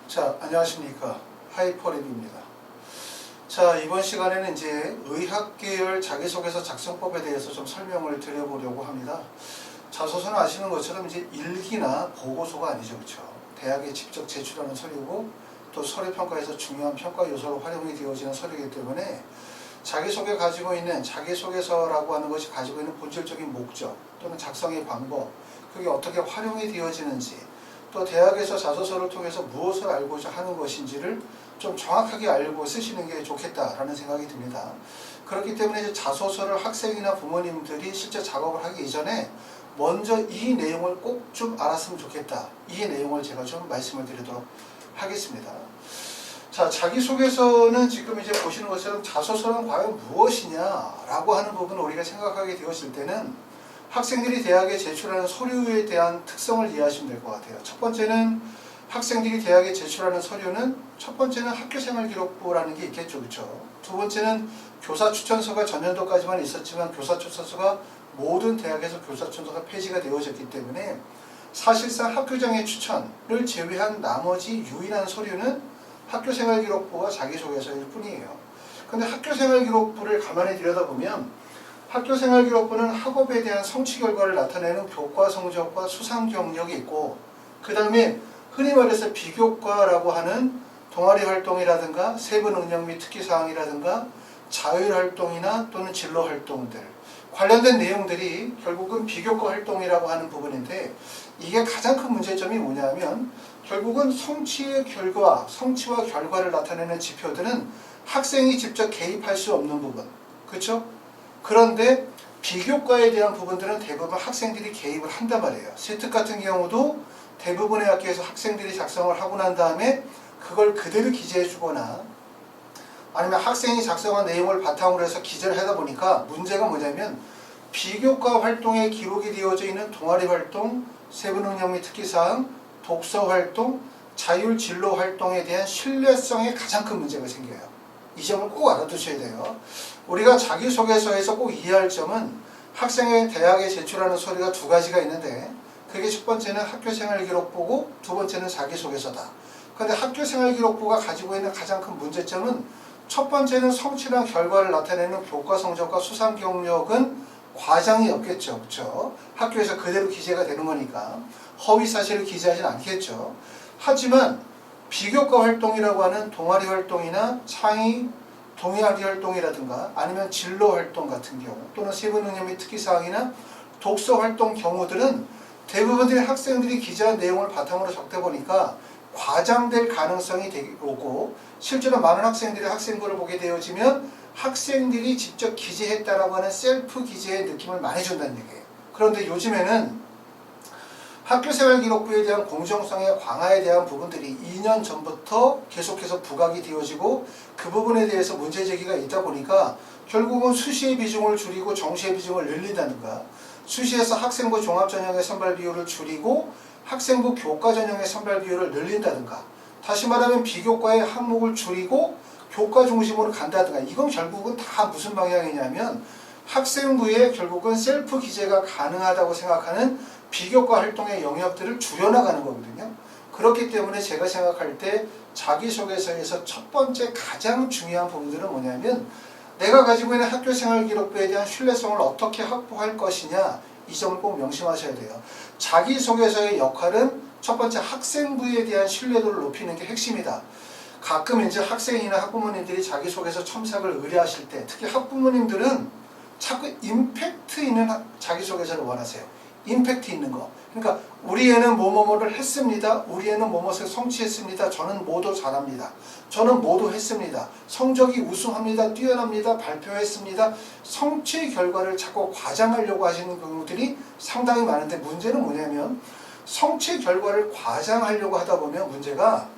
자, 안녕하십니까. 하이퍼랩입니다. 자, 이번 시간에는 이제 의학계열 자기소개서 작성법에 대해서 좀 설명을 드려보려고 합니다. 자소서는 아시는 것처럼 이제 일기나 보고서가 아니죠. 그렇죠? 대학에 직접 제출하는 서류고 또 서류평가에서 중요한 평가 요소로 활용이 되어지는 서류이기 때문에 자기소개 가지고 있는 자기소개서라고 하는 것이 가지고 있는 본질적인 목적 또는 작성의 방법, 그게 어떻게 활용이 되어지는지, 또 대학에서 자소서를 통해서 무엇을 알고자 하는 것인지를 좀 정확하게 알고 쓰시는 게 좋겠다라는 생각이 듭니다. 그렇기 때문에 이제 자소서를 학생이나 부모님들이 실제 작업을 하기 이전에 먼저 이 내용을 꼭 좀 알았으면 좋겠다. 이 내용을 제가 좀 말씀을 드리도록 하겠습니다. 자, 자기소개서는 지금 이제 보시는 것처럼 자소서는 과연 무엇이냐라고 하는 부분을 우리가 생각하게 되었을 때는 학생들이 대학에 제출하는 서류에 대한 특성을 이해하시면 될 것 같아요. 첫 번째는 학생들이 대학에 제출하는 서류는 첫 번째는 학교생활기록부라는 게 있겠죠. 그렇죠? 두 번째는 교사추천서가 전년도까지만 있었지만 교사추천서가 모든 대학에서 교사추천서가 폐지가 되어졌기 때문에 사실상 학교장의 추천을 제외한 나머지 유일한 서류는 학교생활기록부와 자기소개서일 뿐이에요. 근데 학교생활기록부를 가만히 들여다보면 학교생활기록부는 학업에 대한 성취 결과를 나타내는 교과 성적과 수상 경력이 있고, 그 다음에 흔히 말해서 비교과라고 하는 동아리 활동이라든가 세부 능력 및 특기 사항이라든가 자율 활동이나 또는 진로 활동들 관련된 내용들이 결국은 비교과 활동이라고 하는 부분인데, 이게 가장 큰 문제점이 뭐냐면 결국은 성취의 결과, 성취와 결과를 나타내는 지표들은 학생이 직접 개입할 수 없는 부분, 그렇죠? 그런데 비교과에 대한 부분들은 대부분 학생들이 개입을 한단 말이에요. 세특 같은 경우도 대부분의 학교에서 학생들이 작성을 하고 난 다음에 그걸 그대로 기재해 주거나 아니면 학생이 작성한 내용을 바탕으로 해서 기재를 하다 보니까 문제가 뭐냐면 비교과 활동에 기록이 되어져 있는 동아리 활동, 세부 능력 및 특기사항, 독서 활동, 자율 진로 활동에 대한 신뢰성에 가장 큰 문제가 생겨요. 이 점을 꼭 알아두셔야 돼요. 우리가 자기소개서에서 꼭 이해할 점은 학생의 대학에 제출하는 서류가 두 가지가 있는데, 그게 첫 번째는 학교생활기록부고 두 번째는 자기소개서다. 그런데 학교생활기록부가 가지고 있는 가장 큰 문제점은 첫 번째는 성취나 결과를 나타내는 교과 성적과 수상 경력은 과장이 없겠죠. 그렇죠? 학교에서 그대로 기재가 되는 거니까 허위 사실을 기재하진 않겠죠. 하지만 비교과 활동이라고 하는 동아리 활동이나 창의 동아리 활동이라든가 아니면 진로 활동 같은 경우 또는 세부 능력 및 특기 사항이나 독서 활동 경우들은 대부분의 학생들이 기재한 내용을 바탕으로 적다 보니까 과장될 가능성이 오고, 실제로 많은 학생들이 학생부를 보게 되어지면 학생들이 직접 기재했다라고 하는 셀프 기재의 느낌을 많이 준다는 얘기예요. 그런데 요즘에는 학교생활기록부에 대한 공정성의 강화에 대한 부분들이 2년 전부터 계속해서 부각이 되어지고 그 부분에 대해서 문제제기가 있다 보니까 결국은 수시의 비중을 줄이고 정시의 비중을 늘린다든가, 수시에서 학생부 종합전형의 선발 비율을 줄이고 학생부 교과 전형의 선발 비율을 늘린다든가, 다시 말하면 비교과의 항목을 줄이고 교과 중심으로 간다든가, 이건 결국은 다 무슨 방향이냐면 학생부에 결국은 셀프 기재가 가능하다고 생각하는 비교과 활동의 영역들을 줄여나가는 거거든요. 그렇기 때문에 제가 생각할 때 자기소개서에서 첫 번째 가장 중요한 부분들은 뭐냐면 내가 가지고 있는 학교생활기록부에 대한 신뢰성을 어떻게 확보할 것이냐, 이 점을 꼭 명심하셔야 돼요. 자기소개서의 역할은 첫 번째 학생부에 대한 신뢰도를 높이는 게 핵심이다. 가끔 이제 학생이나 학부모님들이 자기소개서 첨삭을 의뢰하실 때 특히 학부모님들은 자꾸 임팩트 있는 자기소개서를 원하세요. 임팩트 있는 거. 그러니까 우리 애는 뭐뭐뭐를 했습니다. 우리 애는 뭐뭐를 성취했습니다. 저는 뭐도 잘합니다. 저는 뭐도 했습니다. 성적이 우수합니다. 뛰어납니다. 발표했습니다. 성취 결과를 자꾸 과장하려고 하시는 경우들이 상당히 많은데, 문제는 뭐냐면 성취 결과를 과장하려고 하다 보면 문제가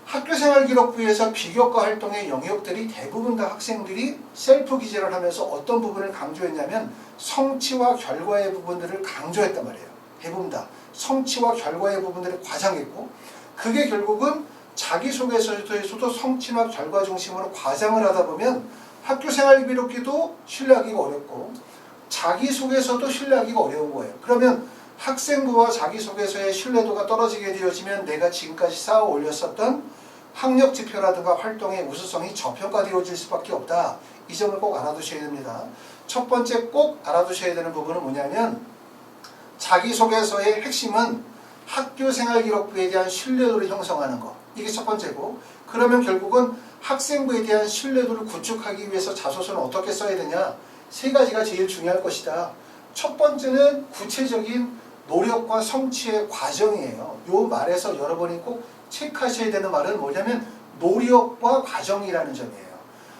학교생활기록부에서 비교과 활동의 영역들이 대부분 다 학생들이 셀프 기재를 하면서 어떤 부분을 강조했냐면 성취와 결과의 부분들을 강조했단 말이에요. 대부분 다 성취와 결과의 부분들을 과장했고, 그게 결국은 자기소개서에서도 성취나 결과 중심으로 과장을 하다 보면 학교생활기록부도 신뢰하기가 어렵고 자기소개서도 신뢰하기가 어려운 거예요. 그러면 학생부와 자기소개서의 신뢰도가 떨어지게 되어지면 내가 지금까지 쌓아 올렸었던 학력 지표라든가 활동의 우수성이 저평가되어질 수밖에 없다. 이 점을 꼭 알아두셔야 됩니다. 첫 번째 꼭 알아두셔야 되는 부분은 뭐냐면 자기소개서의 핵심은 학교생활기록부에 대한 신뢰도를 형성하는 것. 이게 첫 번째고, 그러면 결국은 학생부에 대한 신뢰도를 구축하기 위해서 자소서는 어떻게 써야 되냐? 세 가지가 제일 중요할 것이다. 첫 번째는 구체적인 노력과 성취의 과정이에요. 이 말에서 여러분이 꼭 체크하셔야 되는 말은 뭐냐면 노력과 과정이라는 점이에요.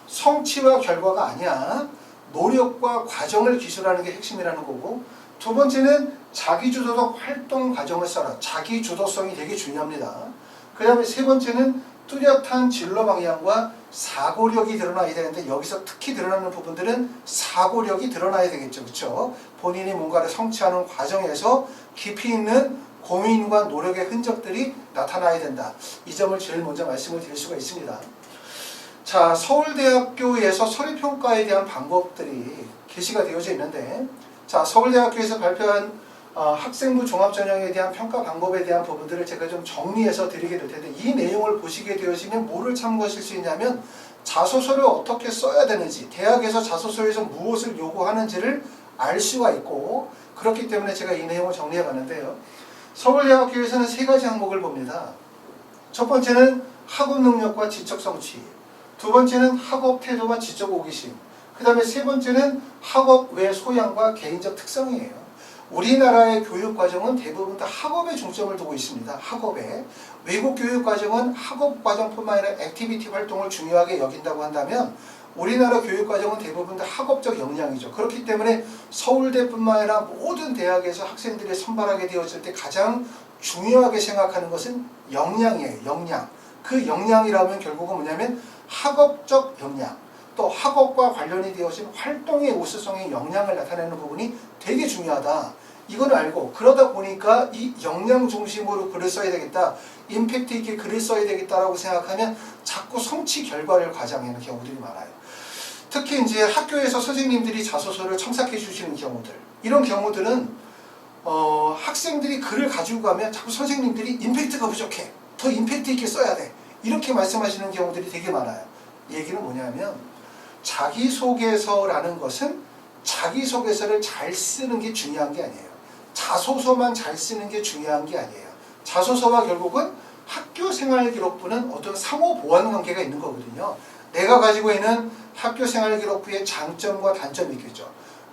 성취와 결과가 아니야. 노력과 과정을 기술하는 게 핵심이라는 거고, 두 번째는 자기주도적 활동 과정을 써라. 자기주도성이 되게 중요합니다. 그 다음에 세 번째는 뚜렷한 진로 방향과 사고력이 드러나야 되는데, 여기서 특히 드러나는 부분들은 사고력이 드러나야 되겠죠. 그렇죠? 본인이 뭔가를 성취하는 과정에서 깊이 있는 고민과 노력의 흔적들이 나타나야 된다. 이 점을 제일 먼저 말씀을 드릴 수가 있습니다. 자, 서울대학교에서 서류평가에 대한 방법들이 게시가 되어져 있는데, 자, 서울대학교에서 발표한 학생부 종합전형에 대한 평가 방법에 대한 부분들을 제가 좀 정리해서 드리게 될 텐데, 이 내용을 보시게 되어지면 뭐를 참고하실 수 있냐면 자소서를 어떻게 써야 되는지, 대학에서 자소서에서 무엇을 요구하는지를 알 수가 있고, 그렇기 때문에 제가 이 내용을 정리해 봤는데요. 서울대학교에서는 세 가지 항목을 봅니다. 첫 번째는 학업 능력과 지적 성취, 두 번째는 학업 태도와 지적 호기심, 그 다음에 세 번째는 학업 외 소양과 개인적 특성이에요. 우리나라의 교육과정은 대부분 다 학업에 중점을 두고 있습니다. 학업에. 외국 교육과정은 학업과정뿐만 아니라 액티비티 활동을 중요하게 여긴다고 한다면, 우리나라 교육과정은 대부분 다 학업적 역량이죠. 그렇기 때문에 서울대뿐만 아니라 모든 대학에서 학생들이 선발하게 되었을 때 가장 중요하게 생각하는 것은 역량이에요. 역량. 그 역량이라면 결국은 뭐냐면 학업적 역량, 또 학업과 관련이 되어진 활동의 우수성의 역량을 나타내는 부분이 되게 중요하다. 이걸 알고, 그러다 보니까 이 역량 중심으로 글을 써야 되겠다, 임팩트 있게 글을 써야 되겠다라고 생각하면 자꾸 성취 결과를 과장하는 경우들이 많아요. 특히 이제 학교에서 선생님들이 자소서를 첨삭해 주시는 경우들, 이런 경우들은 학생들이 글을 가지고 가면 자꾸 선생님들이 임팩트가 부족해, 더 임팩트 있게 써야 돼, 이렇게 말씀하시는 경우들이 되게 많아요. 얘기는 뭐냐면 자기소개서라는 것은 자기소개서를 잘 쓰는 게 중요한 게 아니에요. 자소서만 잘 쓰는 게 중요한 게 아니에요. 자소서와 결국은 학교생활기록부는 어떤 상호보완 관계가 있는 거거든요. 내가 가지고 있는 학교생활기록부의 장점과 단점이 있겠죠.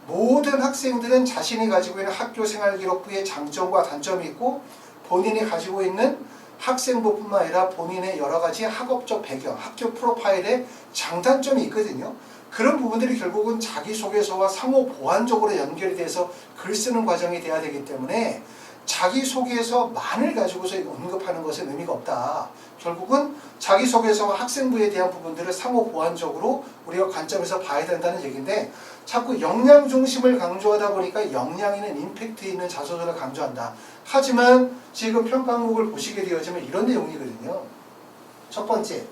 모든 학생들은 자신이 가지고 있는 학교생활기록부의 장점과 단점이 있고, 본인이 가지고 있는 학생부뿐만 아니라 본인의 여러 가지 학업적 배경, 학교 프로파일에 장단점이 있거든요. 그런 부분들이 결국은 자기소개서와 상호보완적으로 연결이 돼서 글 쓰는 과정이 돼야 되기 때문에 자기소개서만을 가지고서 언급하는 것은 의미가 없다. 결국은 자기소개서와 학생부에 대한 부분들을 상호보완적으로 우리가 관점에서 봐야 된다는 얘기인데, 자꾸 역량 중심을 강조하다 보니까 역량 있는 임팩트 있는 자소서를 강조한다. 하지만 지금 평가 항목을 보시게 되어지면 이런 내용이거든요. 첫 번째,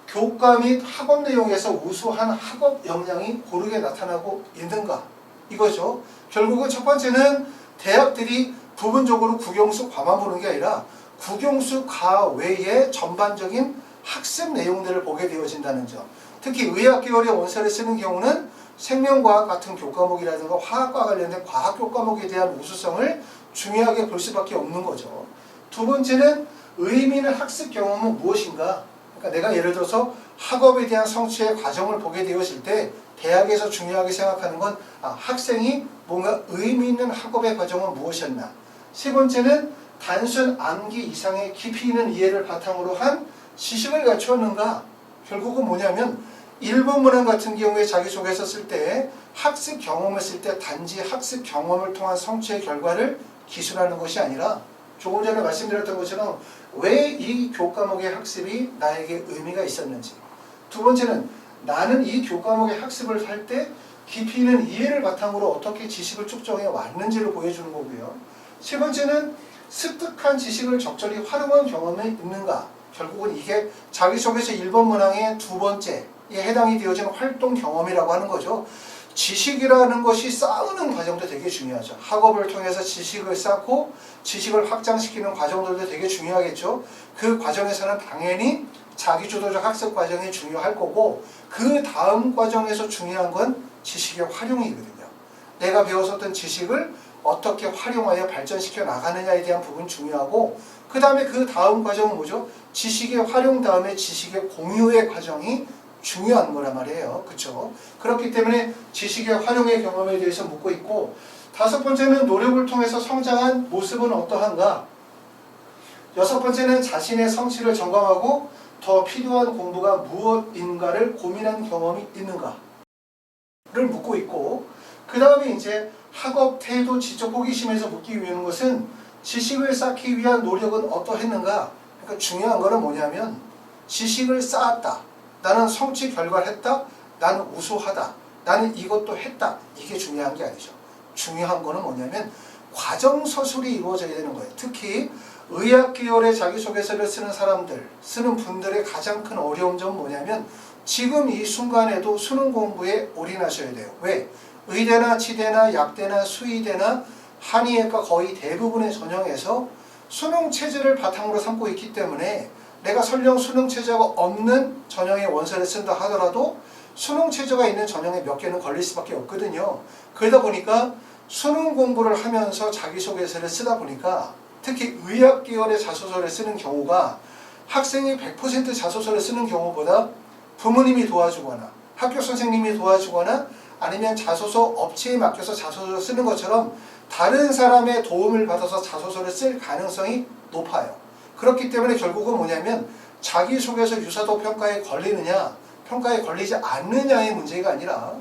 교과 및 학업 내용에서 우수한 학업 역량이 고르게 나타나고 있는가? 이거죠. 결국은 첫 번째는 대학들이 부분적으로 국영수 과만 보는 게 아니라 국영수 과 외의 전반적인 학습 내용들을 보게 되어진다는 점. 특히 의학 계열의 원서를 쓰는 경우는 생명과학 같은 교과목이라든가 화학과 관련된 과학 교과목에 대한 우수성을 중요하게 볼 수밖에 없는 거죠. 두 번째는 의미 있는 학습 경험은 무엇인가? 그러니까 내가 예를 들어서 학업에 대한 성취의 과정을 보게 되었을 때 대학에서 중요하게 생각하는 건 학생이 뭔가 의미 있는 학업의 과정은 무엇이었나. 세 번째는 단순 암기 이상의 깊이 있는 이해를 바탕으로 한 지식을 갖추었는가. 결국은 뭐냐면 일본 문항 같은 경우에 자기소개서 쓸 때 학습 경험을 쓸 때 단지 학습 경험을 통한 성취의 결과를 기술하는 것이 아니라, 조금 전에 말씀드렸던 것처럼 왜 이 교과목의 학습이 나에게 의미가 있었는지, 두 번째는 나는 이 교과목의 학습을 할 때 깊이 있는 이해를 바탕으로 어떻게 지식을 축적해 왔는지를 보여주는 거고요. 세 번째는 습득한 지식을 적절히 활용한 경험이 있는가. 결국은 이게 자기소개서 1번 문항의 두 번째에 해당이 되어지는 활동 경험이라고 하는 거죠. 지식이라는 것이 쌓는 과정도 되게 중요하죠. 학업을 통해서 지식을 쌓고 지식을 확장시키는 과정들도 되게 중요하겠죠. 그 과정에서는 당연히 자기주도적 학습 과정이 중요할 거고 그 다음 과정에서 중요한 건 지식의 활용이거든요. 내가 배웠었던 지식을 어떻게 활용하여 발전시켜 나가느냐에 대한 부분 중요하고 그 다음에 그 다음 과정은 뭐죠? 지식의 활용 다음에 지식의 공유의 과정이 중요한 거란 말이에요. 그렇죠? 그렇기 때문에 지식의 활용의 경험에 대해서 묻고 있고 다섯 번째는 노력을 통해서 성장한 모습은 어떠한가? 여섯 번째는 자신의 성취를 점검하고 더 필요한 공부가 무엇인가를 고민한 경험이 있는가를 묻고 있고 그 다음에 이제 학업, 태도, 지적 호기심에서 묻기 위한 것은 지식을 쌓기 위한 노력은 어떠했는가? 그러니까 중요한 거는 뭐냐면 지식을 쌓았다. 나는 성취 결과를 했다. 나는 우수하다. 나는 이것도 했다. 이게 중요한 게 아니죠. 중요한 거는 뭐냐면 과정 서술이 이루어져야 되는 거예요. 특히 의학 계열의 자기소개서를 쓰는 분들의 가장 큰 어려운 점은 뭐냐면 지금 이 순간에도 수능 공부에 올인하셔야 돼요. 왜? 의대나 치대나 약대나 수의대나 한의학과 거의 대부분의 전형에서 수능 체제를 바탕으로 삼고 있기 때문에 내가 설령 수능 체제가 없는 전형의 원서를 쓴다 하더라도 수능 체제가 있는 전형에 몇 개는 걸릴 수밖에 없거든요. 그러다 보니까 수능 공부를 하면서 자기소개서를 쓰다 보니까 특히 의학 계열의 자소서를 쓰는 경우가 학생이 100% 자소서를 쓰는 경우보다 부모님이 도와주거나 학교 선생님이 도와주거나 아니면 자소서 업체에 맡겨서 자소서를 쓰는 것처럼 다른 사람의 도움을 받아서 자소서를 쓸 가능성이 높아요. 그렇기 때문에 결국은 뭐냐면 자기소개서 유사도 평가에 걸리느냐 평가에 걸리지 않느냐의 문제가 아니라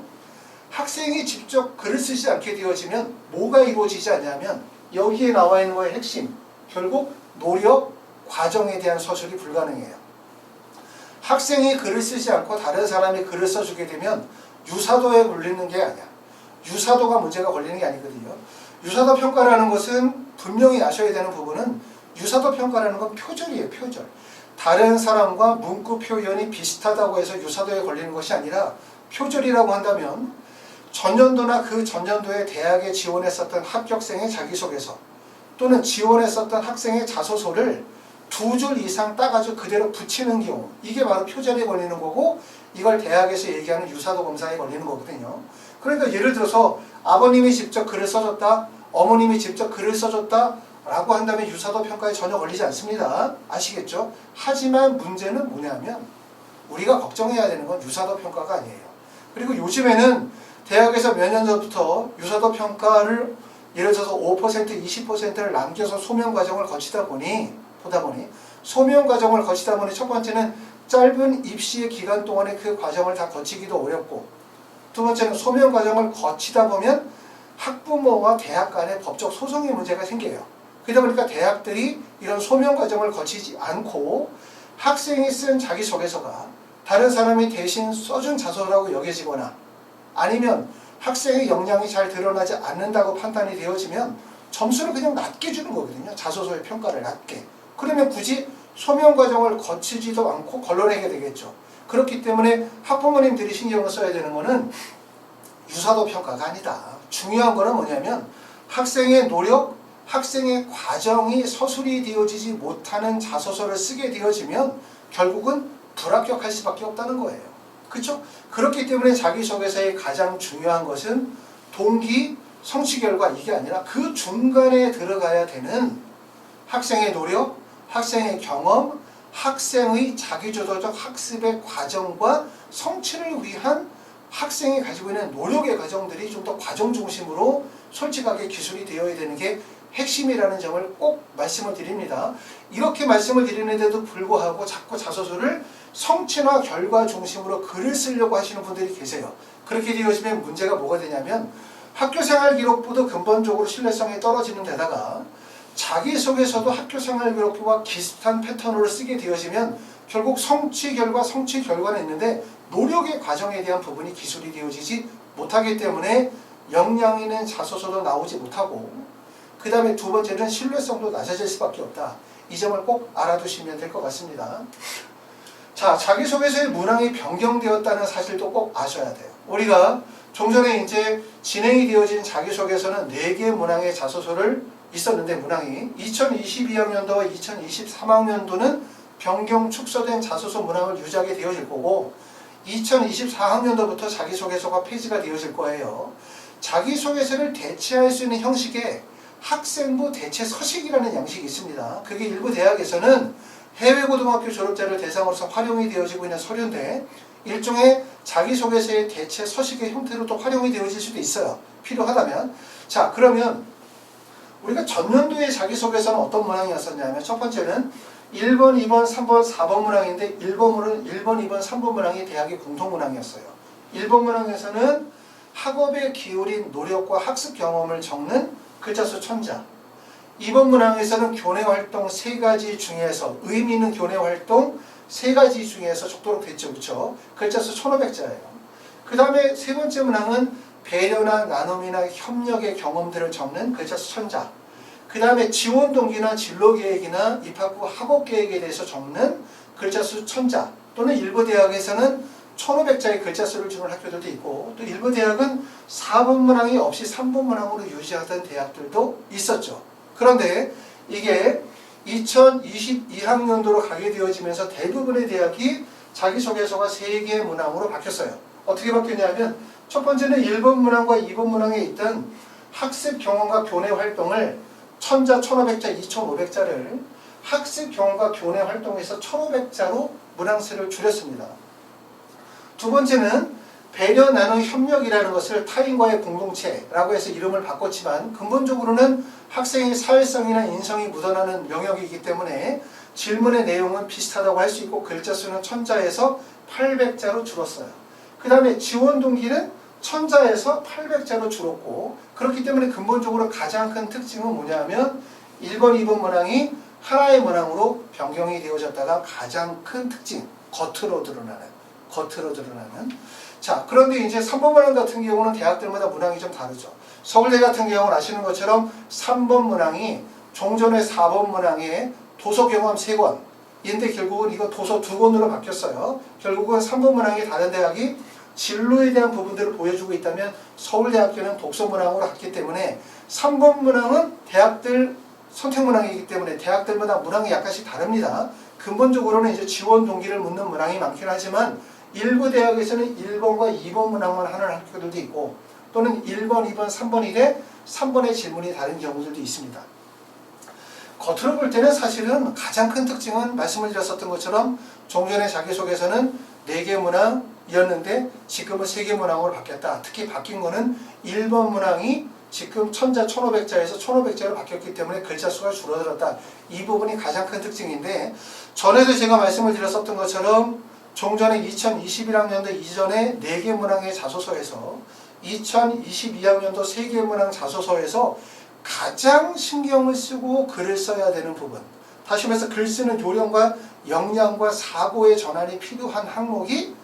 학생이 직접 글을 쓰지 않게 되어지면 뭐가 이루어지지 않냐면 여기에 나와 있는 거의 핵심 결국 노력, 과정에 대한 서술이 불가능해요. 학생이 글을 쓰지 않고 다른 사람이 글을 써주게 되면 유사도에 걸리는 게 아니야. 유사도가 문제가 걸리는 게 아니거든요. 유사도 평가라는 것은 분명히 아셔야 되는 부분은 유사도 평가라는 건 표절이에요. 표절. 다른 사람과 문구 표현이 비슷하다고 해서 유사도에 걸리는 것이 아니라 표절이라고 한다면 전년도나 그 전년도에 대학에 지원했었던 합격생의 자기소개서 또는 지원했었던 학생의 자소서를 2줄 이상 따가지고 그대로 붙이는 경우 이게 바로 표절에 걸리는 거고 이걸 대학에서 얘기하는 유사도 검사에 걸리는 거거든요. 그러니까 예를 들어서 아버님이 직접 글을 써줬다 어머님이 직접 글을 써줬다 라고 한다면 유사도 평가에 전혀 걸리지 않습니다. 아시겠죠? 하지만 문제는 뭐냐면 우리가 걱정해야 되는 건 유사도 평가가 아니에요. 그리고 요즘에는 대학에서 몇 년 전부터 유사도 평가를 예를 들어서 5% 20%를 남겨서 소명 과정을 거치다 보니 소명 과정을 거치다 보니 첫 번째는 짧은 입시의 기간 동안에 그 과정을 다 거치기도 어렵고 두 번째는 소명 과정을 거치다 보면 학부모와 대학 간의 법적 소송의 문제가 생겨요. 그러다 보니까 대학들이 이런 소명 과정을 거치지 않고 학생이 쓴 자기소개서가 다른 사람이 대신 써준 자소서라고 여겨지거나 아니면 학생의 역량이 잘 드러나지 않는다고 판단이 되어지면 점수를 그냥 낮게 주는 거거든요. 자소서의 평가를 낮게. 그러면 굳이 소명 과정을 거치지도 않고 걸러내게 되겠죠. 그렇기 때문에 학부모님들이 신경을 써야 되는 거는 유사도 평가가 아니다. 중요한 거는 뭐냐면 학생의 노력, 학생의 과정이 서술이 되어지지 못하는 자소서를 쓰게 되어지면 결국은 불합격할 수밖에 없다는 거예요. 그렇죠? 그렇기 때문에 자기소개서의 가장 중요한 것은 동기, 성취 결과 이게 아니라 그 중간에 들어가야 되는 학생의 노력, 학생의 경험, 학생의 자기주도적 학습의 과정과 성취를 위한 학생이 가지고 있는 노력의 과정들이 좀 더 과정 중심으로 솔직하게 기술이 되어야 되는 게 핵심이라는 점을 꼭 말씀을 드립니다. 이렇게 말씀을 드리는데도 불구하고 자꾸 자소서를 성취나 결과 중심으로 글을 쓰려고 하시는 분들이 계세요. 그렇게 되어지면 문제가 뭐가 되냐면 학교생활 기록부도 근본적으로 신뢰성이 떨어지는 데다가 자기소개서도 학교생활 기록부와 비슷한 패턴으로 쓰게 되어지면 결국 성취 결과는 있는데 노력의 과정에 대한 부분이 기술이 되어지지 못하기 때문에 역량 있는 자소서도 나오지 못하고 그 다음에 두 번째는 신뢰성도 낮아질 수밖에 없다. 이 점을 꼭 알아두시면 될 것 같습니다. 자, 자기소개서의 문항이 변경되었다는 사실도 꼭 아셔야 돼요. 우리가 종전에 이제 진행이 되어진 자기소개서는 4개의 문항의 자소서를 있었는데, 문항이 2022학년도와 2023학년도는 변경 축소된 자소서 문항을 유지하게 되어질 거고, 2024학년도부터 자기소개서가 폐지가 되어질 거예요. 자기소개서를 대체할 수 있는 형식의 학생부 대체 서식이라는 양식이 있습니다. 그게 일부 대학에서는 해외고등학교 졸업자를 대상으로서 활용이 되어지고 있는 서류인데, 일종의 자기소개서의 대체 서식의 형태로 또 활용이 되어질 수도 있어요. 필요하다면. 자, 그러면 우리가 전년도의 자기소개서는 어떤 문항이었었냐면, 첫 번째는 1번, 2번, 3번, 4번 문항인데 1번, 2번, 3번 문항이 대학의 공통 문항이었어요. 1번 문항에서는 학업에 기울인 노력과 학습 경험을 적는 글자수 1000자. 2번 문항에서는 교내활동 3가지 중에서, 의미 있는 교내활동 3가지 중에서 적도록 됐죠. 그렇죠? 글자수 1500자예요. 그 다음에 세 번째 문항은 배려나 나눔이나 협력의 경험들을 적는 글자수 1000자. 그 다음에 지원 동기나 진로 계획이나 입학 후 학업 계획에 대해서 적는 글자수 1000자. 또는 일부 대학에서는 1500자의 글자수를 주는 학교들도 있고, 또 일부 대학은 4번 문항이 없이 3번 문항으로 유지하던 대학들도 있었죠. 그런데 이게 2022학년도로 가게 되어지면서 대부분의 대학이 자기소개서가 3개의 문항으로 바뀌었어요. 어떻게 바뀌었냐면, 첫 번째는 1번 문항과 2번 문항에 있던 학습 경험과 교내 활동을 1000자, 1500자, 2500자를 학습 경험과 교내 활동에서 1500자로 문항수를 줄였습니다. 두 번째는 배려, 나눔, 협력이라는 것을 타인과의 공동체라고 해서 이름을 바꿨지만, 근본적으로는 학생의 사회성이나 인성이 묻어나는 영역이기 때문에 질문의 내용은 비슷하다고 할 수 있고, 글자 수는 1000자에서 800자로 줄었어요. 그 다음에 지원 동기는 1000자에서 800자로 줄었고, 그렇기 때문에 근본적으로 가장 큰 특징은 뭐냐면 1번, 2번 문항이 하나의 문항으로 변경이 되어졌다가 가장 큰 특징, 겉으로 드러나는. 자, 그런데 이제 3번 문항 같은 경우는 대학들마다 문항이 좀 다르죠. 서울대 같은 경우는 아시는 것처럼 3번 문항이 종전의 4번 문항의 도서 경험 3권인데 결국은 이거 도서 2권으로 바뀌었어요. 결국은 3번 문항이 다른 대학이 진로에 대한 부분들을 보여주고 있다면, 서울대학교는 독서 문항으로 갔기 때문에 3번 문항은 대학들 선택 문항이기 때문에 대학들마다 문항이 약간씩 다릅니다. 근본적으로는 이제 지원 동기를 묻는 문항이 많긴 하지만, 일부 대학에서는 1번과 2번 문항만 하는 학교들도 있고, 또는 1번, 2번, 3번인데 3번의 질문이 다른 경우들도 있습니다. 겉으로 볼 때는 사실은 가장 큰 특징은 말씀을 드렸었던 것처럼 종전의 자기소개서는 4개 문항이었는데 지금은 3개 문항으로 바뀌었다. 특히 바뀐 거는 1번 문항이 지금 1000자, 1500자에서 1500자로 바뀌었기 때문에 글자 수가 줄어들었다. 이 부분이 가장 큰 특징인데, 전에도 제가 말씀을 드렸었던 것처럼 종전의 2021학년도 이전에 4개 문항의 자소서에서 2022학년도 3개 문항 자소서에서 가장 신경을 쓰고 글을 써야 되는 부분, 다시 말해서 글 쓰는 요령과 역량과 사고의 전환이 필요한 항목이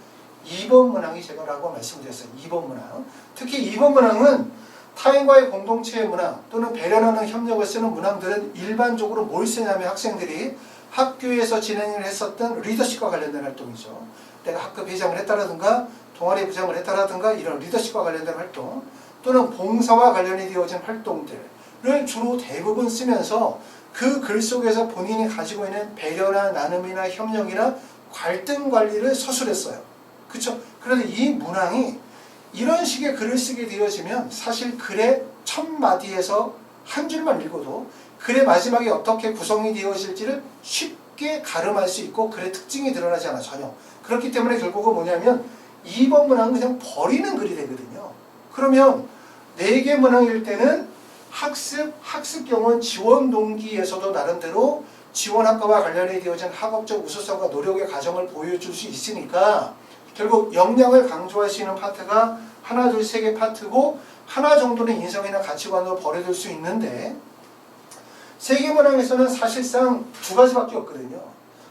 2번 문항이 제거라고 말씀드렸어요. 2번 문항. 특히 2번 문항은 타인과의 공동체의 문항 또는 배려하는 협력을 쓰는 문항들은 일반적으로 뭘 쓰냐면, 학생들이 학교에서 진행을 했었던 리더십과 관련된 활동이죠. 내가 학급 회장을 했다라든가 동아리 부장을 했다라든가 이런 리더십과 관련된 활동, 또는 봉사와 관련이 되어진 활동들을 주로 대부분 쓰면서 그 글 속에서 본인이 가지고 있는 배려나 나눔이나 협력이나 갈등 관리를 서술했어요. 그렇죠? 그런데 이 문항이 이런 식의 글을 쓰게 되어지면 사실 글의 첫 마디에서 한 줄만 읽어도 글의 마지막에 어떻게 구성이 되어질지를 쉽게 가름할 수 있고 글의 특징이 드러나지 않아, 전혀. 그렇기 때문에 결국은 뭐냐면 2번 문항은 그냥 버리는 글이 되거든요. 그러면 4개 문항일 때는 학습 경험 지원 동기에서도 나름대로 지원학과와 관련이 되어진 학업적 우수성과 노력의 과정을 보여줄 수 있으니까 결국 역량을 강조할 수 있는 파트가 하나, 둘, 3개 파트고, 하나 정도는 인성이나 가치관으로 버려둘 수 있는데, 3개 문항에서는 사실상 2가지밖에 없거든요.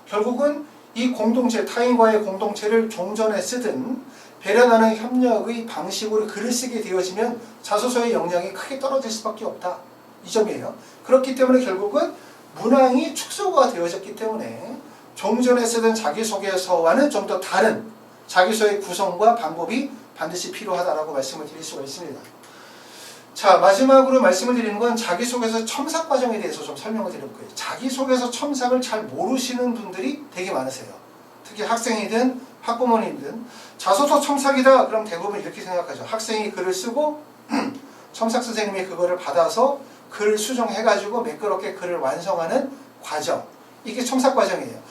결국은 이 공동체, 타인과의 공동체를 종전에 쓰든 배려나는 협력의 방식으로 글을 쓰게 되어지면 자소서의 역량이 크게 떨어질 수밖에 없다. 이 점이에요. 그렇기 때문에 결국은 문항이 축소가 되어졌기 때문에 좀 전에 쓰던 자기소개서와는 좀 더 다른 자기소개 구성과 방법이 반드시 필요하다라고 말씀을 드릴 수가 있습니다. 자, 마지막으로 말씀을 드리는 건 자기소개서 첨삭 과정에 대해서 좀 설명을 드릴 거예요. 자기소개서 첨삭을 잘 모르시는 분들이 되게 많으세요. 특히 학생이든 학부모님이든 자소서 첨삭이다 그럼 대부분 이렇게 생각하죠. 학생이 글을 쓰고 첨삭 선생님이 그거를 받아서 글을 수정해가지고 매끄럽게 글을 완성하는 과정, 이게 첨삭 과정이에요.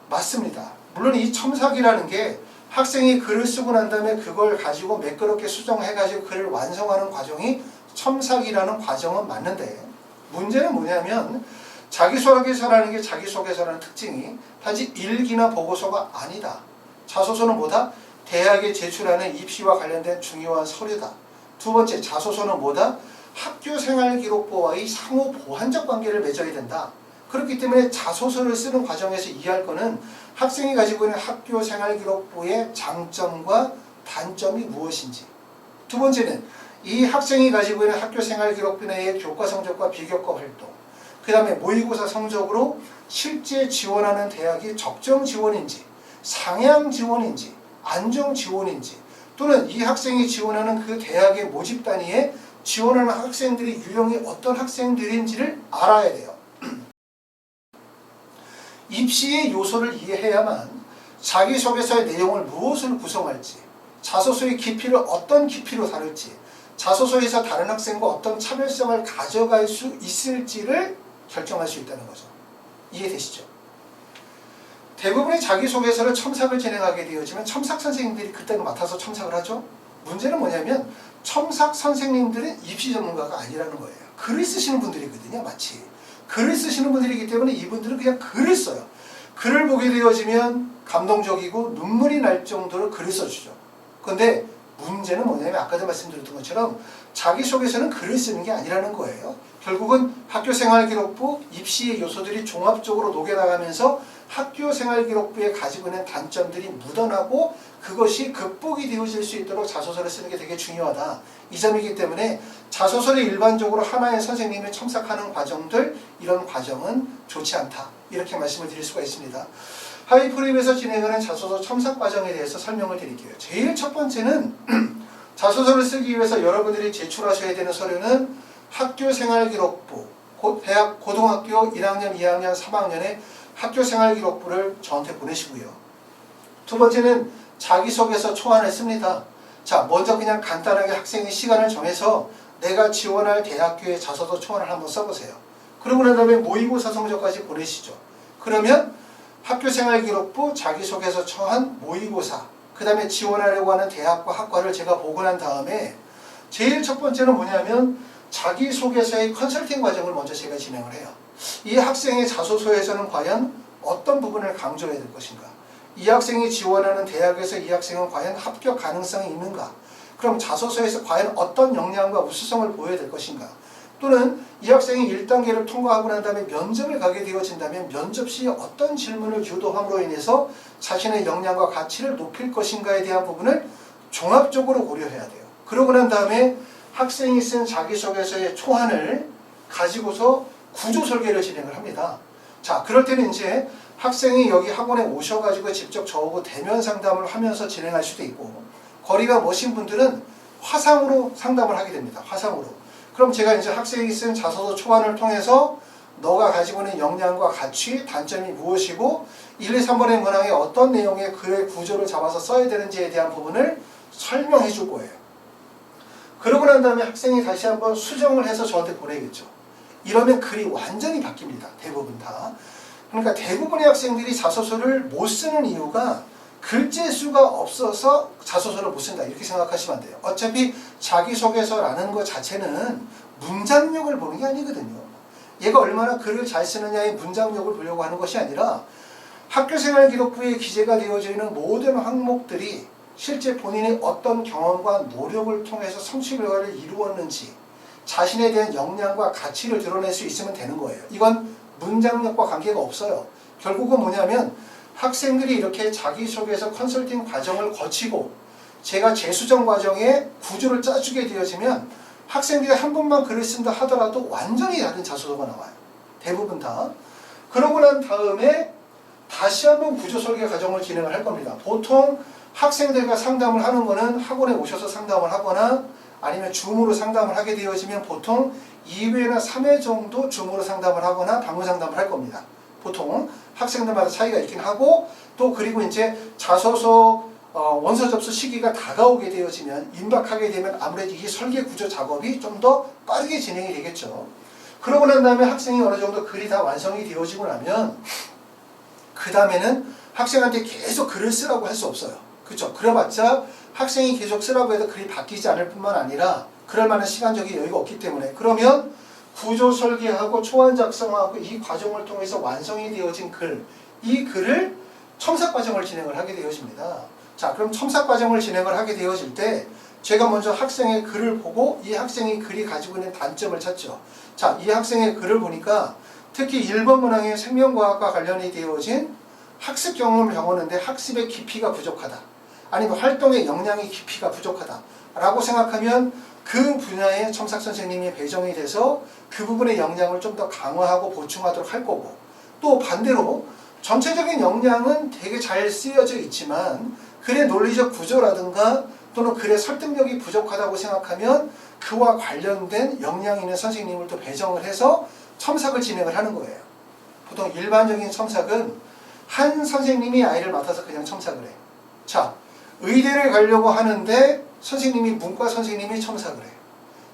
맞습니다. 물론 이 첨삭이라는 게 학생이 글을 쓰고 난 다음에 그걸 가지고 매끄럽게 수정해가지고 글을 완성하는 과정이 첨삭이라는 과정은 맞는데, 문제는 뭐냐면 자기소개서라는 게 자기소개서라는 특징이 단지 일기나 보고서가 아니다. 자소서는 뭐다? 대학에 제출하는 입시와 관련된 중요한 서류다. 두 번째, 자소서는 뭐다? 학교생활기록부와의 상호 보완적 관계를 맺어야 된다. 그렇기 때문에 자소서를 쓰는 과정에서 이해할 거는 학생이 가지고 있는 학교생활기록부의 장점과 단점이 무엇인지, 두 번째는 이 학생이 가지고 있는 학교생활기록부 내의 교과 성적과 비교과 활동, 그 다음에 모의고사 성적으로 실제 지원하는 대학이 적정 지원인지, 상향 지원인지, 안정 지원인지, 또는 이 학생이 지원하는 그 대학의 모집 단위에 지원하는 학생들이 유형이 어떤 학생들인지를 알아야 돼요. 입시의 요소를 이해해야만 자기소개서의 내용을 무엇을 구성할지, 자소서의 깊이를 어떤 깊이로 다룰지, 자소서에서 다른 학생과 어떤 차별성을 가져갈 수 있을지를 결정할 수 있다는 거죠. 이해되시죠? 대부분의 자기소개서를 첨삭을 진행하게 되어지면 첨삭 선생님들이 그때는 맡아서 첨삭을 하죠. 문제는 뭐냐면 첨삭 선생님들은 입시 전문가가 아니라는 거예요. 글을 쓰시는 분들이거든요. 마치 글을 쓰시는 분들이기 때문에 이분들은 그냥 글을 써요. 글을 보게 되어지면 감동적이고 눈물이 날 정도로 글을 써주죠. 그런데 문제는 뭐냐면 아까도 말씀드렸던 것처럼 자기소개서는 글을 쓰는 게 아니라는 거예요. 결국은 학교생활기록부, 입시의 요소들이 종합적으로 녹여나가면서 학교생활기록부에 가지고 있는 단점들이 묻어나고 그것이 극복이 되어질 수 있도록 자소서를 쓰는 게 되게 중요하다. 이 점이기 때문에 자소서를 일반적으로 하나의 선생님이 첨삭하는 과정들, 이런 과정은 좋지 않다. 이렇게 말씀을 드릴 수가 있습니다. 하이프립에서 진행하는 자소서 첨삭 과정에 대해서 설명을 드릴게요. 제일 첫 번째는 자소서를 쓰기 위해서 여러분들이 제출하셔야 되는 서류는 학교생활기록부, 대학 고등학교 1학년, 2학년, 3학년의 학교생활기록부를 저한테 보내시고요. 두 번째는 자기소개서 초안을 씁니다. 자, 먼저 그냥 간단하게 학생이 시간을 정해서 내가 지원할 대학교의 자소서 초안을 한번 써보세요. 그러고 난 다음에 모의고사 성적까지 보내시죠. 그러면 학교생활기록부, 자기소개서 초안, 모의고사, 그 다음에 지원하려고 하는 대학과 학과를 제가 보고 난 다음에 제일 첫 번째는 뭐냐면 자기소개서의 컨설팅 과정을 먼저 제가 진행을 해요. 이 학생의 자소서에서는 과연 어떤 부분을 강조해야 될 것인가? 이 학생이 지원하는 대학에서 이 학생은 과연 합격 가능성이 있는가? 그럼 자소서에서 과연 어떤 역량과 우수성을 보여야 될 것인가? 또는 이 학생이 1단계를 통과하고 난 다음에 면접을 가게 되어진다면 면접 시에 어떤 질문을 유도함으로 인해서 자신의 역량과 가치를 높일 것인가에 대한 부분을 종합적으로 고려해야 돼요. 그러고 난 다음에 학생이 쓴 자기소개서의 초안을 가지고서 구조 설계를 진행을 합니다. 자, 그럴 때는 이제 학생이 여기 학원에 오셔가지고 직접 저하고 대면 상담을 하면서 진행할 수도 있고, 거리가 먼신 분들은 화상으로 상담을 하게 됩니다. 화상으로. 그럼 제가 이제 학생이 쓴 자소서 초안을 통해서 너가 가지고 있는 역량과 가치, 단점이 무엇이고 1, 2, 3번의 문항에 어떤 내용의 글의 구조를 잡아서 써야 되는지에 대한 부분을 설명해 줄 거예요. 그러고 난 다음에 학생이 다시 한번 수정을 해서 저한테 보내겠죠. 이러면 글이 완전히 바뀝니다. 대부분 다. 그러니까 대부분의 학생들이 자소서를 못 쓰는 이유가 글재 수가 없어서 자소서를 못 쓴다 이렇게 생각하시면 안 돼요. 어차피 자기소개서라는 것 자체는 문장력을 보는 게 아니거든요. 얘가 얼마나 글을 잘 쓰느냐의 문장력을 보려고 하는 것이 아니라 학교생활기록부에 기재가 되어져 있는 모든 항목들이 실제 본인이 어떤 경험과 노력을 통해서 성취 결과를 이루었는지 자신에 대한 역량과 가치를 드러낼 수 있으면 되는 거예요. 이건 문장력과 관계가 없어요. 결국은 뭐냐면 학생들이 이렇게 자기소개서 컨설팅 과정을 거치고 제가 재수정 과정에 구조를 짜주게 되어지면 학생들이 한 번만 글을 쓴다 하더라도 완전히 다른 자소서가 나와요. 대부분 다. 그러고 난 다음에 다시 한번 구조 설계 과정을 진행을 할 겁니다. 보통 학생들과 상담을 하는 거는 학원에 오셔서 상담을 하거나 아니면 줌으로 상담을 하게 되어지면 보통 2회나 3회 정도 줌으로 상담을 하거나 방문 상담을 할 겁니다. 보통 학생들마다 차이가 있긴 하고 또 그리고 이제 자소서 원서 접수 시기가 다가오게 되어지면 임박하게 되면 아무래도 이 설계 구조 작업이 좀 더 빠르게 진행이 되겠죠. 그러고 난 다음에 학생이 어느 정도 글이 다 완성이 되어지고 나면 그 다음에는 학생한테 계속 글을 쓰라고 할 수 없어요. 그렇죠? 그래봤자 학생이 계속 쓰라고 해도 글이 바뀌지 않을 뿐만 아니라 그럴 만한 시간적인 여유가 없기 때문에 그러면 구조 설계하고 초안 작성하고 이 과정을 통해서 완성이 되어진 글, 이 글을 첨삭 과정을 진행을 하게 되어집니다. 자, 그럼 첨삭 과정을 진행을 하게 되어질 때 제가 먼저 학생의 글을 보고 이 학생이 글이 가지고 있는 단점을 찾죠. 자, 이 학생의 글을 보니까 특히 1번 문항의 생명과학과 관련이 되어진 학습 경험을 경험하는데 학습의 깊이가 부족하다. 아니면 활동의 역량의 깊이가 부족하다. 라고 생각하면 그 분야의 첨삭 선생님이 배정이 돼서 그 부분의 역량을 좀 더 강화하고 보충하도록 할 거고 또 반대로 전체적인 역량은 되게 잘 쓰여져 있지만 글의 논리적 구조라든가 또는 글의 설득력이 부족하다고 생각하면 그와 관련된 역량 있는 선생님을 또 배정을 해서 첨삭을 진행을 하는 거예요. 보통 일반적인 첨삭은 한 선생님이 아이를 맡아서 그냥 첨삭을 해. 자, 의대를 가려고 하는데 선생님이 문과 선생님이 첨삭을 해.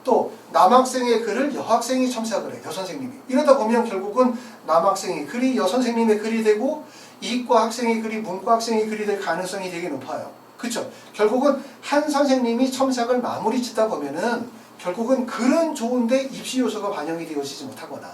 또 남학생의 글을 여학생이 첨삭을 해. 여선생님이. 이러다 보면 결국은 남학생의 글이 여선생님의 글이 되고 이과 학생의 글이 문과 학생의 글이 될 가능성이 되게 높아요. 그렇죠? 결국은 한 선생님이 첨삭을 마무리 짓다 보면은 결국은 글은 좋은데 입시 요소가 반영이 되어지지 못하거나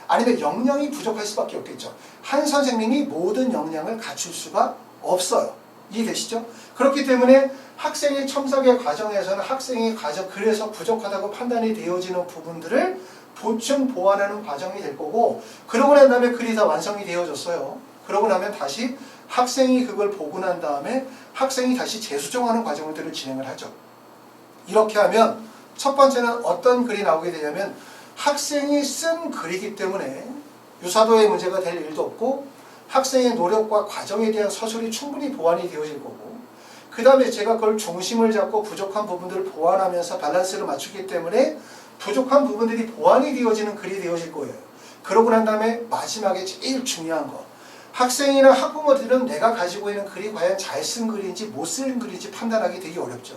아니면 역량이 부족할 수밖에 없겠죠. 한 선생님이 모든 역량을 갖출 수가 없어요. 이해되시죠? 그렇기 때문에 학생의 첨삭의 과정에서는 학생의 글에서 부족하다고 판단이 되어지는 부분들을 보충 보완하는 과정이 될 거고 그러고 난 다음에 글이 다 완성이 되어졌어요. 그러고 나면 다시 학생이 그걸 보고 난 다음에 학생이 다시 재수정하는 과정들을 진행을 하죠. 이렇게 하면 첫 번째는 어떤 글이 나오게 되냐면 학생이 쓴 글이기 때문에 유사도의 문제가 될 일도 없고 학생의 노력과 과정에 대한 서술이 충분히 보완이 되어질 거고 그 다음에 제가 그걸 중심을 잡고 부족한 부분들을 보완하면서 밸런스를 맞추기 때문에 부족한 부분들이 보완이 되어지는 글이 되어질 거예요. 그러고 난 다음에 마지막에 제일 중요한 거 학생이나 학부모들은 내가 가지고 있는 글이 과연 잘 쓴 글인지 못 쓴 글인지 판단하기 되게 어렵죠.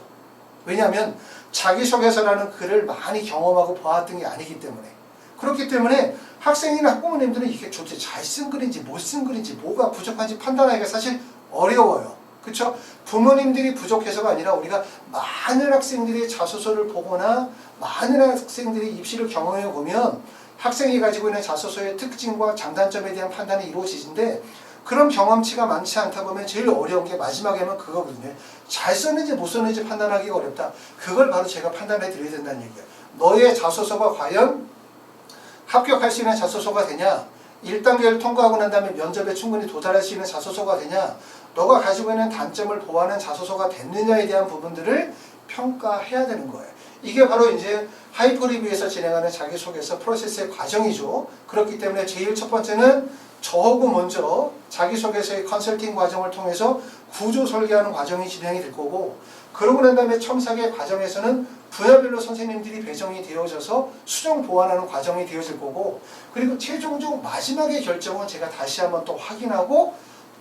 왜냐하면 자기소개서라는 글을 많이 경험하고 보았던 게 아니기 때문에 그렇기 때문에 학생이나 학부모님들은 이게 도대체 잘 쓴 글인지 못 쓴 글인지 뭐가 부족한지 판단하기가 사실 어려워요. 그렇죠? 부모님들이 부족해서가 아니라 우리가 많은 학생들이 자소서를 보거나 많은 학생들이 입시를 경험해 보면 학생이 가지고 있는 자소서의 특징과 장단점에 대한 판단이 이루어지는데 그런 경험치가 많지 않다 보면 제일 어려운 게 마지막에는 그거거든요. 잘 썼는지 못 썼는지 판단하기가 어렵다. 그걸 바로 제가 판단해 드려야 된다는 얘기예요. 너의 자소서가 과연 합격할 수 있는 자소서가 되냐? 1단계를 통과하고 난 다음에 면접에 충분히 도달할 수 있는 자소서가 되냐? 너가 가지고 있는 단점을 보완한 자소서가 됐느냐에 대한 부분들을 평가해야 되는 거예요. 이게 바로 이제 하이퍼 리뷰에서 진행하는 자기소개서 프로세스의 과정이죠. 그렇기 때문에 제일 첫 번째는 저하고 먼저 자기소개서의 컨설팅 과정을 통해서 구조 설계하는 과정이 진행이 될 거고 그러고 난 다음에 첨삭의 과정에서는 분야별로 선생님들이 배정이 되어져서 수정 보완하는 과정이 되어질 거고 그리고 최종적 마지막의 결정은 제가 다시 한번 또 확인하고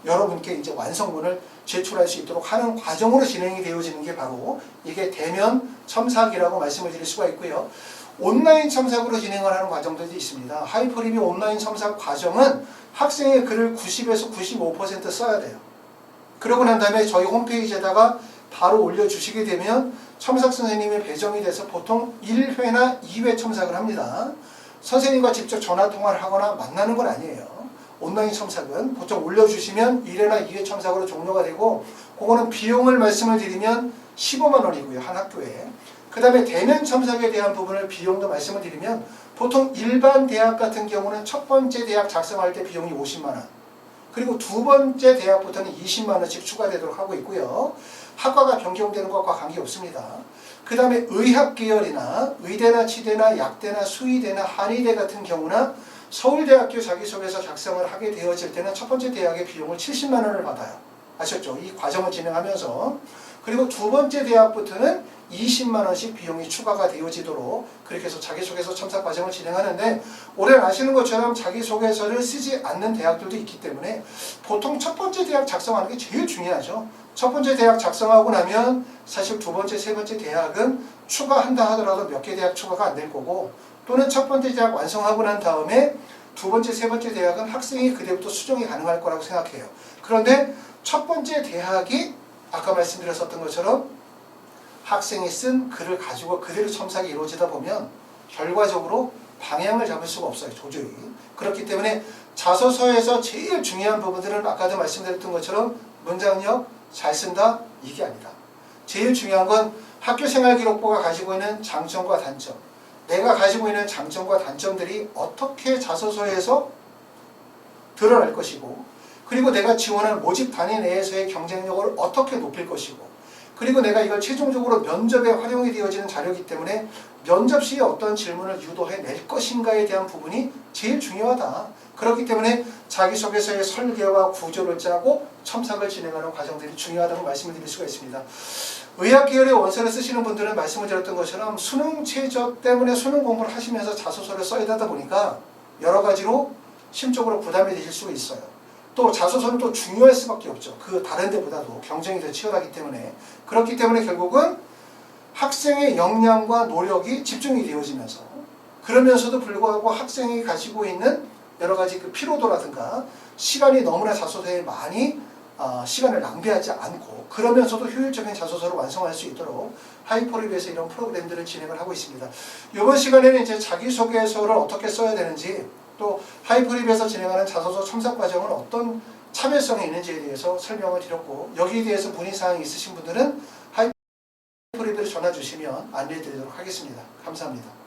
여러분께 이제 완성본을 제출할 수 있도록 하는 과정으로 진행이 되어지는 게 바로 이게 대면 첨삭이라고 말씀을 드릴 수가 있고요. 온라인 첨삭으로 진행을 하는 과정들도 있습니다. 하이퍼리뷰 온라인 첨삭 과정은 학생의 글을 90에서 95% 써야 돼요. 그러고 난 다음에 저희 홈페이지에다가 바로 올려주시게 되면 첨삭 선생님이 배정이 돼서 보통 1회나 2회 첨삭을 합니다. 선생님과 직접 전화통화를 하거나 만나는 건 아니에요. 온라인 첨삭은 보통 올려주시면 1회나 2회 첨삭으로 종료가 되고 그거는 비용을 말씀을 드리면 15만 원이고요. 한 학교에. 그 다음에 대면 첨삭에 대한 부분을 비용도 말씀을 드리면 보통 일반 대학 같은 경우는 첫 번째 대학 작성할 때 비용이 50만 원 그리고 두 번째 대학부터는 20만 원씩 추가되도록 하고 있고요. 학과가 변경되는 것과 관계없습니다. 그 다음에 의학 계열이나 의대나 치대나 약대나 수의대나 한의대 같은 경우나 서울대학교 자기소개서 작성을 하게 되어질 때는 첫 번째 대학의 비용을 70만 원을 받아요. 아셨죠? 이 과정을 진행하면서. 그리고 두 번째 대학부터는 20만 원씩 비용이 추가가 되어지도록 그렇게 해서 자기소개서 첨삭 과정을 진행하는데, 올해는 아시는 것처럼 자기소개서를 쓰지 않는 대학들도 있기 때문에 보통 첫 번째 대학 작성하는 게 제일 중요하죠. 첫 번째 대학 작성하고 나면 사실 두 번째, 세 번째 대학은 추가한다 하더라도 몇 개 대학 추가가 안 될 거고, 또는 첫 번째 대학 완성하고 난 다음에 두 번째, 세 번째 대학은 학생이 그때부터 수정이 가능할 거라고 생각해요. 그런데 첫 번째 대학이 아까 말씀드렸었던 것처럼 학생이 쓴 글을 가지고 그대로 첨삭이 이루어지다 보면 결과적으로 방향을 잡을 수가 없어요. 도저히. 그렇기 때문에 자소서에서 제일 중요한 부분들은 아까도 말씀드렸던 것처럼 문장력 잘 쓴다 이게 아니다. 제일 중요한 건 학교생활기록부가 가지고 있는 장점과 단점, 내가 가지고 있는 장점과 단점들이 어떻게 자소서에서 드러날 것이고, 그리고 내가 지원할 모집 단위 내에서의 경쟁력을 어떻게 높일 것이고, 그리고 내가 이걸 최종적으로 면접에 활용이 되어지는 자료이기 때문에 면접 시에 어떤 질문을 유도해낼 것인가에 대한 부분이 제일 중요하다. 그렇기 때문에 자기소개서의 설계와 구조를 짜고 첨삭을 진행하는 과정들이 중요하다고 말씀을 드릴 수가 있습니다. 의학계열의 원서를 쓰시는 분들은 말씀을 드렸던 것처럼 수능 최저 때문에 수능 공부를 하시면서 자소서를 써야 하다 보니까 여러 가지로 심적으로 부담이 되실 수가 있어요. 또 자소서는 또 중요할 수밖에 없죠. 그 다른 데보다도 경쟁이 더 치열하기 때문에. 그렇기 때문에 결국은 학생의 역량과 노력이 집중이 되어지면서, 그러면서도 불구하고 학생이 가지고 있는 여러 가지 그 피로도라든가 시간이 너무나 자소서에 많이 시간을 낭비하지 않고, 그러면서도 효율적인 자소서를 완성할 수 있도록 하이포립에서 이런 프로그램들을 진행을 하고 있습니다. 이번 시간에는 이제 자기소개서를 어떻게 써야 되는지, 또 하이포립에서 진행하는 자소서 첨삭 과정은 어떤 차별성이 있는지에 대해서 설명을 드렸고, 여기에 대해서 문의사항이 있으신 분들은 하이포립을 전화 주시면 안내해 드리도록 하겠습니다. 감사합니다.